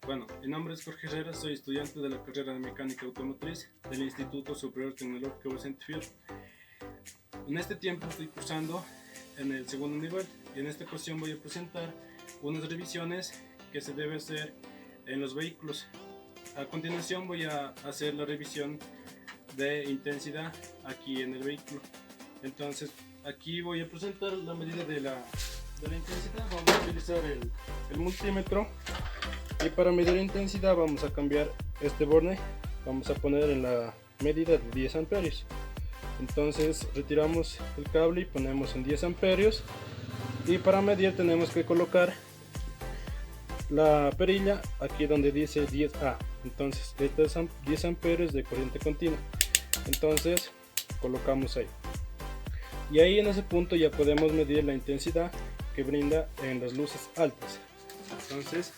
Bueno, mi nombre es Jorge Herrera, soy estudiante de la carrera de Mecánica Automotriz del Instituto Superior Tecnológico Vicente Fierro. En este tiempo estoy cursando en el segundo nivel y en esta ocasión voy a presentar unas revisiones que se debe hacer en los vehículos. A continuación voy a hacer la revisión de intensidad aquí en el vehículo. Entonces aquí voy a presentar la medida de la intensidad. Vamos a utilizar el multímetro. Y para medir la intensidad vamos a cambiar este borne, vamos a poner en la medida de 10 amperios. Entonces retiramos el cable y ponemos en 10 amperios. Y para medir tenemos que colocar la perilla aquí donde dice 10A. Entonces estos son 10 amperios de corriente continua. Entonces colocamos ahí. Y ahí en ese punto ya podemos medir la intensidad que brinda en las luces altas. Entonces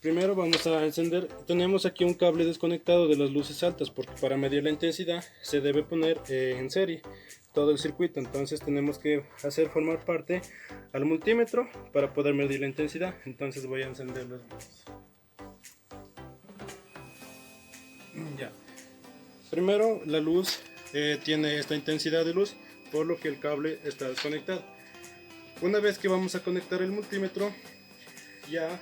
primero vamos a encender, tenemos aquí un cable desconectado de las luces altas porque para medir la intensidad se debe poner en serie todo el circuito. Entonces tenemos que hacer formar parte al multímetro para poder medir la intensidad. Entonces voy a encender las luces. Ya. Primero la luz tiene esta intensidad de luz, por lo que el cable está desconectado. Una vez que vamos a conectar el multímetro, ya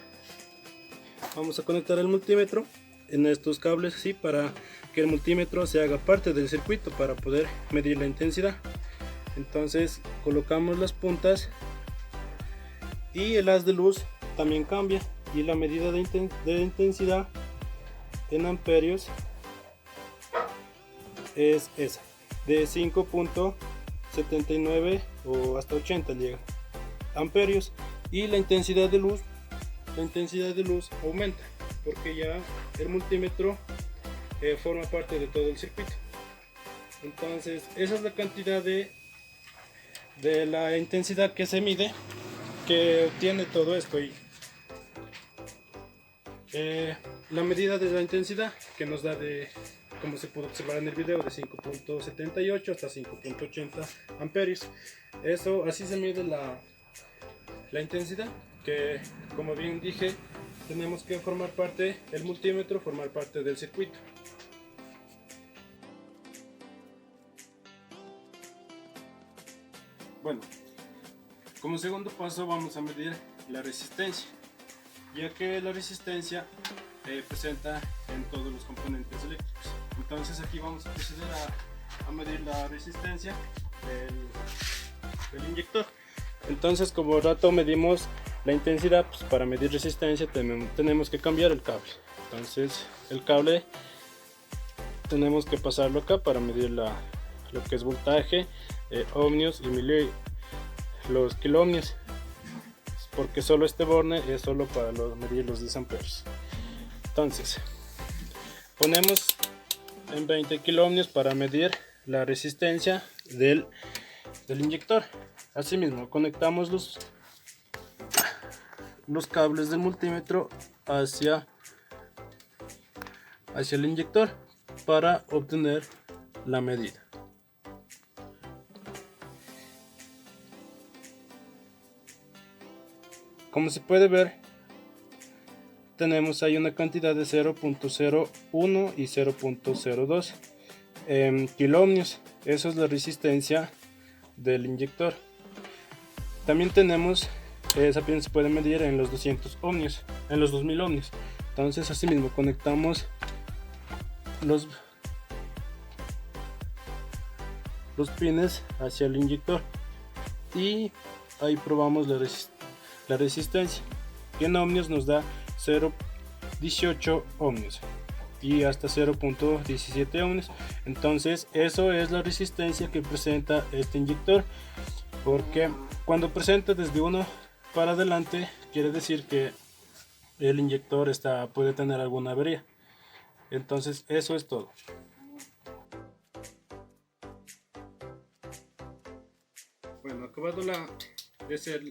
vamos a conectar el multímetro en estos cables así para que el multímetro se haga parte del circuito para poder medir la intensidad. Entonces colocamos las puntas y el haz de luz también cambia y la medida de intensidad en amperios es esa, de 5.79 o hasta 80 llega amperios, y la intensidad de luz aumenta porque ya el multímetro forma parte de todo el circuito. Entonces esa es la cantidad de la intensidad que se mide, que tiene todo esto. Y la medida de la intensidad que nos da, de como se pudo observar en el video, de 5.78 hasta 5.80 amperios. Eso así se mide la intensidad, que como bien dije tenemos que formar parte, el multímetro formar parte del circuito. Bueno, como segundo paso vamos a medir la resistencia, ya que la resistencia presenta en todos los componentes eléctricos. Entonces aquí vamos a proceder a medir la resistencia del inyector. Entonces, como rato medimos la intensidad, pues para medir resistencia tenemos que cambiar el cable. Entonces el cable tenemos que pasarlo acá para medir lo que es voltaje, ohmios y los kiloohmios, porque solo este borne es solo para medir los 10 amperios. Entonces ponemos en 20 kiloohmios para medir la resistencia del inyector. Asimismo conectamos los cables del multímetro hacia el inyector para obtener la medida. Como se puede ver, tenemos ahí una cantidad de 0.01 y 0.02 kiloohmios. Eso es la resistencia del inyector. También tenemos, esa también se puede medir en los 200 ohmios, en los 2000 ohmios. Entonces asimismo conectamos los pines hacia el inyector y ahí probamos la resistencia, que en ohmios nos da 0.18 ohmios y hasta 0.17 ohmios. Entonces eso es la resistencia que presenta este inyector, porque cuando presenta desde 1 para adelante quiere decir que el inyector puede tener alguna avería. Entonces eso es todo. Bueno, acabado de hacer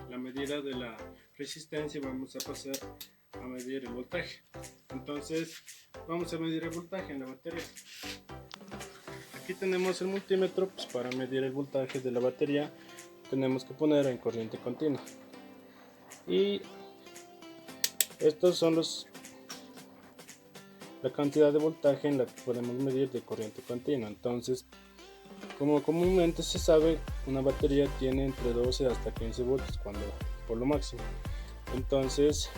la medida de la resistencia, vamos a pasar a medir el voltaje. Entonces vamos a medir el voltaje en la batería. Aquí tenemos el multímetro, pues para medir el voltaje de la batería tenemos que poner en corriente continua. Y estos son la cantidad de voltaje en la que podemos medir de corriente continua. Entonces, como comúnmente se sabe, una batería tiene entre 12 hasta 15 voltios por lo máximo. Entonces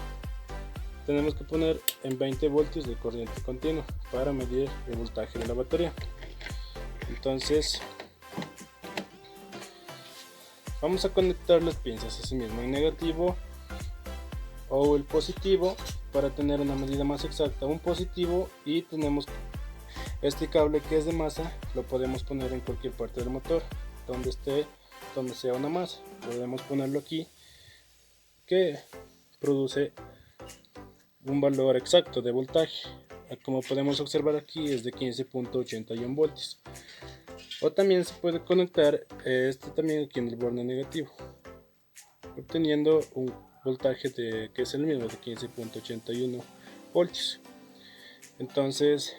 tenemos que poner en 20 voltios de corriente continua para medir el voltaje de la batería. Entonces vamos a conectar las pinzas así mismo, en negativo o el positivo, para tener una medida más exacta. Un positivo, y tenemos este cable que es de masa, lo podemos poner en cualquier parte del motor donde sea una masa. Podemos ponerlo aquí, que produce un valor exacto de voltaje. Como podemos observar aquí, es de 15.81 voltios. O también se puede conectar también aquí en el borde negativo, obteniendo un voltaje que es el mismo, de 15.81 voltios. Entonces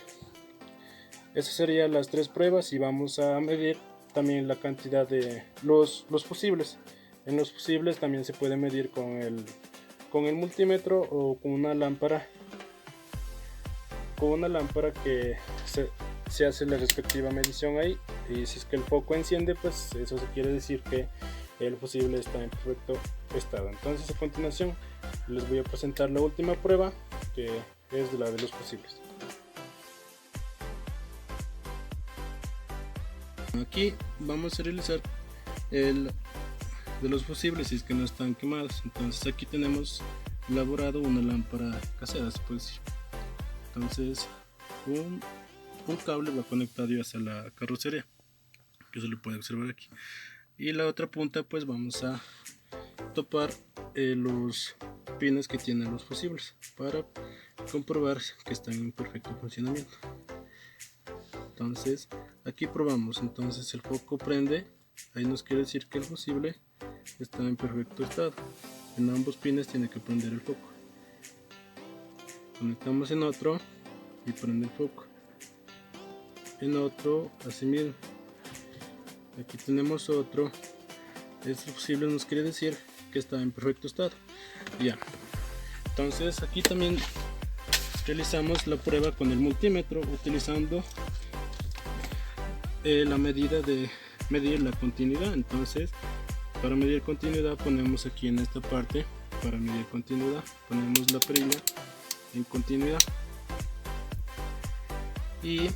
esas serían las tres pruebas, y vamos a medir también la cantidad de los fusibles. En los fusibles también se puede medir con el multímetro o con una lámpara que se hace la respectiva medición ahí, y si es que el foco enciende, pues eso quiere decir que el fusible está en perfecto estado. Entonces, a continuación les voy a presentar la última prueba, que es la de los fusibles. Aquí vamos a realizar el de los fusibles, si es que no están quemados. Entonces aquí tenemos elaborado una lámpara casera, se puede decir. Entonces un cable va conectado hacia la carrocería, que se le puede observar aquí, y la otra punta pues vamos a topar los pines que tienen los fusibles para comprobar que están en perfecto funcionamiento. Entonces aquí probamos, entonces el foco prende, ahí nos quiere decir que el fusible está en perfecto estado. En ambos pines tiene que prender el foco. Conectamos en otro y prende el foco. En otro, así mismo. Aquí tenemos otro. Este fusible nos quiere decir que está en perfecto estado. Ya. Entonces aquí también realizamos la prueba con el multímetro, utilizando la medida de medir la continuidad. Entonces, para medir continuidad ponemos aquí en esta parte, para medir continuidad ponemos la perilla en continuidad, y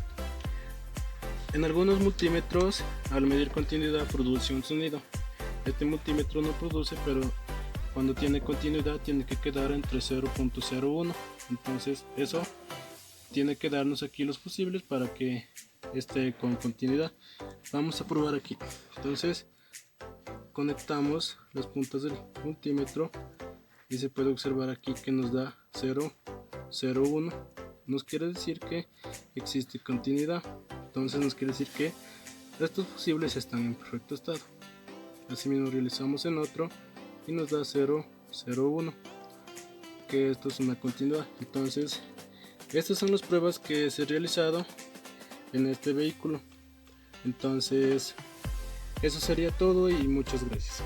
en algunos multímetros al medir continuidad produce un sonido. Este multímetro no produce, pero cuando tiene continuidad tiene que quedar entre 0.01. entonces eso tiene que darnos aquí los fusibles para que esté con continuidad. Vamos a probar aquí. Entonces conectamos las puntas del multímetro y se puede observar aquí que nos da 0.01. nos quiere decir que existe continuidad. Entonces nos quiere decir que estos fusibles están en perfecto estado. Asimismo realizamos en otro y nos da 0.01, que esto es una continuidad. Entonces estas son las pruebas que se han realizado en este vehículo. Entonces eso sería todo, y muchas gracias.